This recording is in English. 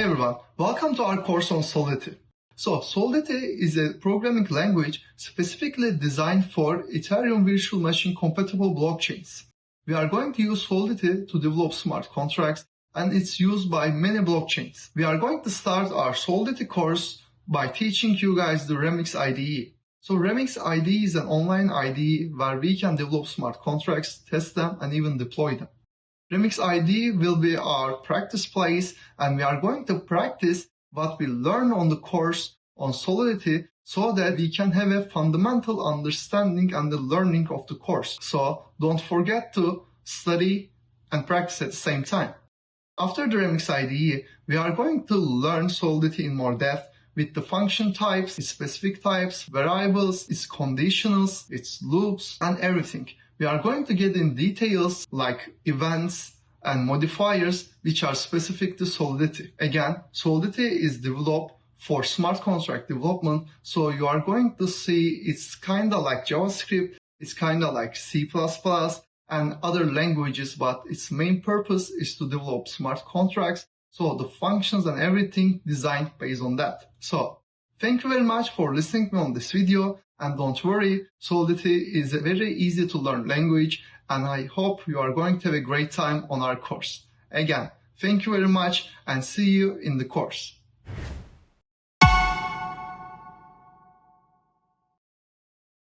Hi everyone, welcome to our course on Solidity. So Solidity is a programming language specifically designed for Ethereum virtual machine compatible blockchains. We are going to use Solidity to develop smart contracts, and it's used by many blockchains. We are going to start our Solidity course by teaching you guys the Remix IDE. So Remix IDE is an online IDE where we can develop smart contracts, test them, and even deploy them. Remix IDE will be our practice place, and we are going to practice what we learn on the course on Solidity so that we can have a fundamental understanding and the learning of the course. So don't forget to study and practice at the same time. After the Remix IDE, we are going to learn Solidity in more depth with the function types, its specific types, variables, its conditionals, its loops, and everything. We are going to get in details like events and modifiers which are specific to Solidity. Again, Solidity is developed for smart contract development, so you are going to see it's kind of like JavaScript, it's kind of like C++ and other languages, but its main purpose is to develop smart contracts, so the functions and everything designed based on that. So, thank you very much for listening to me on this video. And don't worry, Solidity is a very easy to learn language, and I hope you are going to have a great time on our course. Again, thank you very much and see you in the course.